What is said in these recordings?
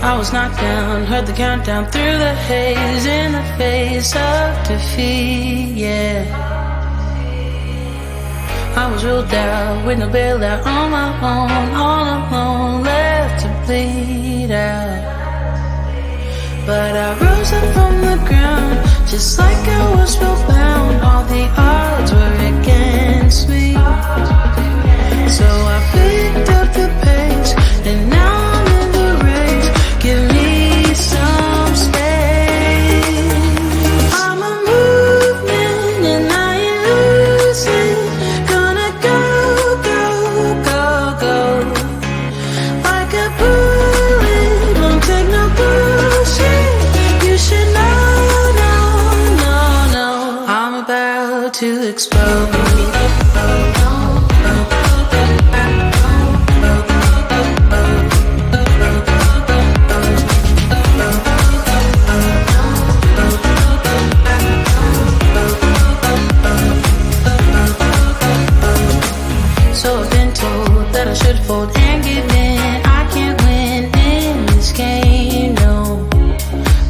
I was knocked down, heard the countdown through the haze, in the face of defeat, yeah. I was ruled out with no bailout, on my own, all alone, left to bleed out. But I rose up from the ground, just like I was spellbound. All the odds were against me, so I picked up the pace, and now I'm in the race. Give me some space. I'm a movement and I ain't losing. Gonna go, go, go, go. Like a bullet, won't take no bullshit. You should know, no, no, no. I'm about to explode. I should fold and give in. I can't win in this game, no.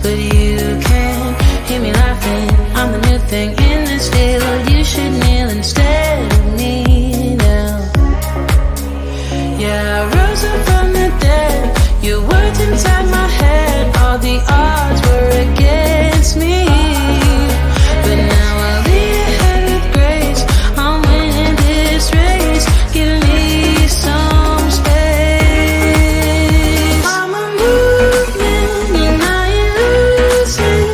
But you can hear me laughing. I'm the new thing in this field. You should kneel instead of me now. Yeah, I rose up from the dead. Your words inside my head. All the odds were against me, but now I'll be ahead with grace. I'm winning this race. Give me some space. I'm a movement and I ain't losing.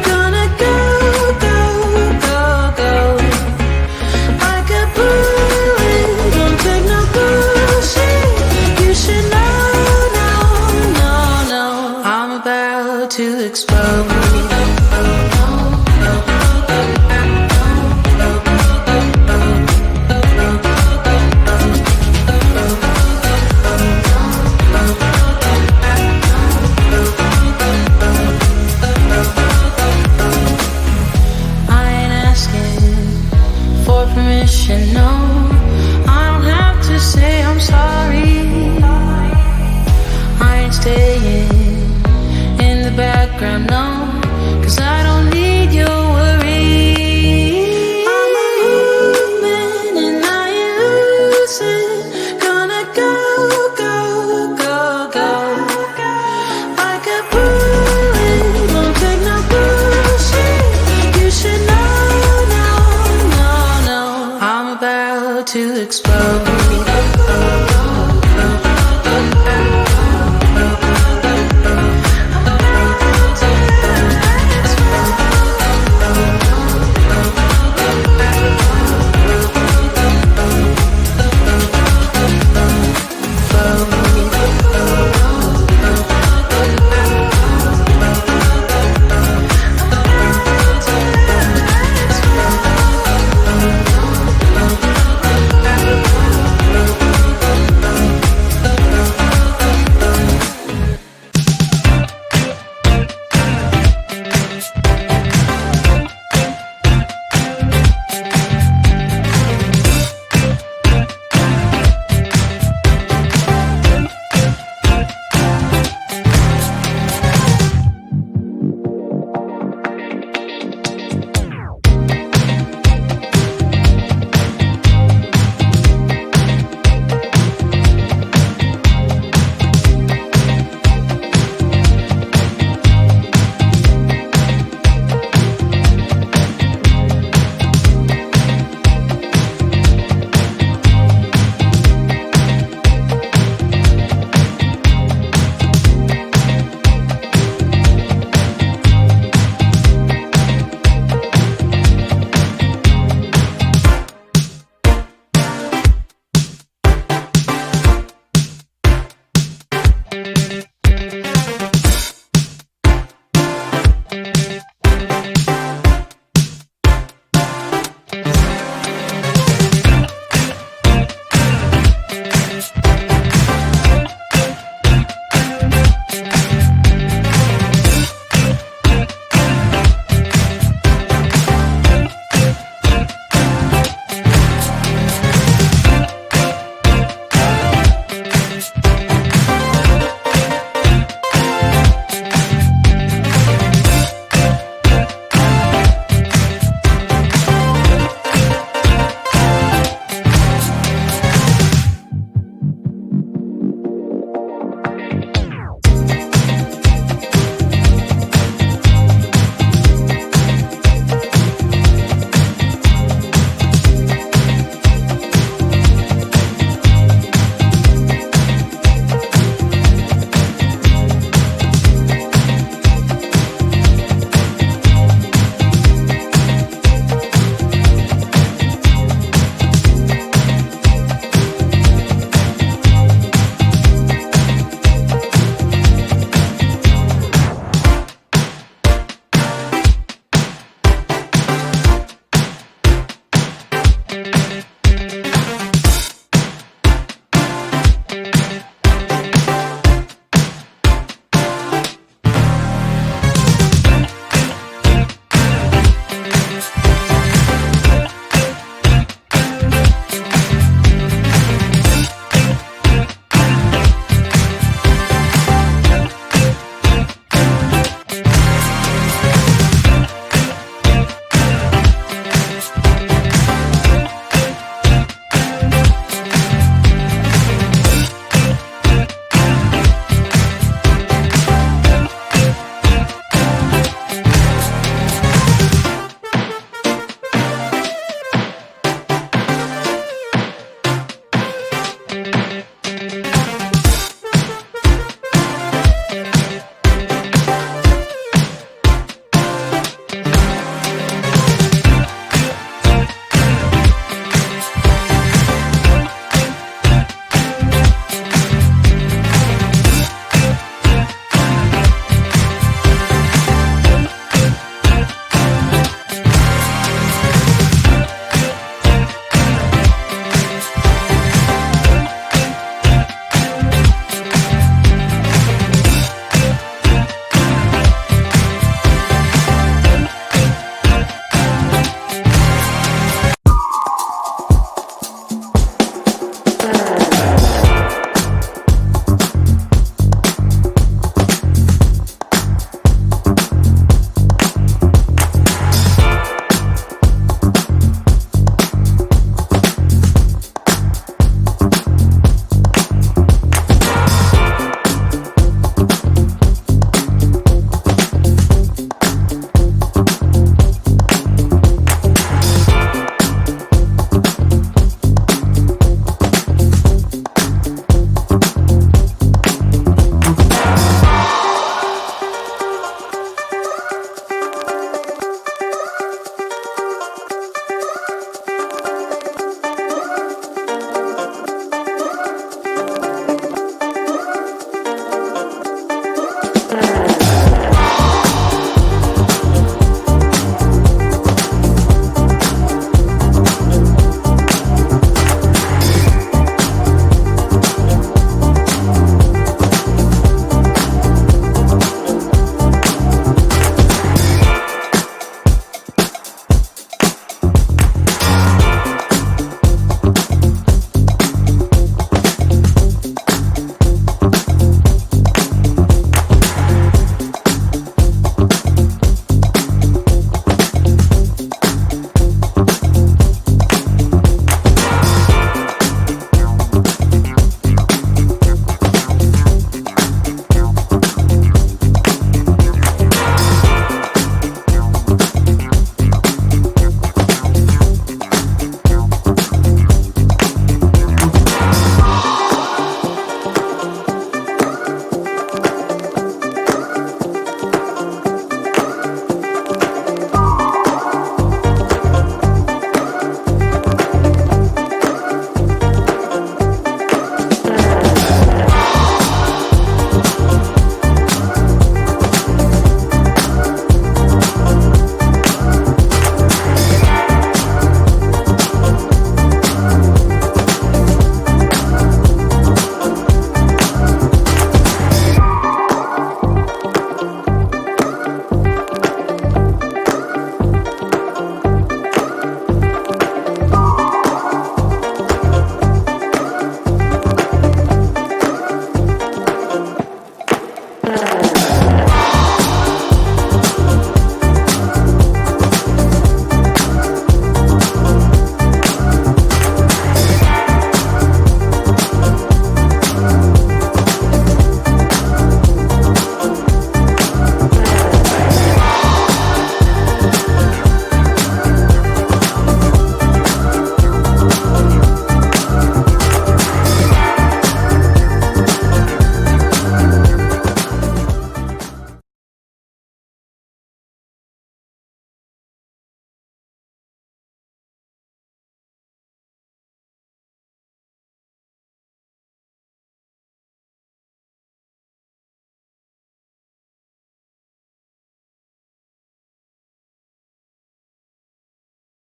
Gonna go, go, go, go. Like a bullet, don't take no bullshit. You should know, no, no, no. I'm about to explode. No, I don't have to say I'm sorry. I ain't staying in the background, no, 'cause I don't need your worry. I'm a movement and I ain't losing. Gonna go, go, go, go. Like a bullet, won't take no bullshit. You should know, no, no, no. I'm about to explode.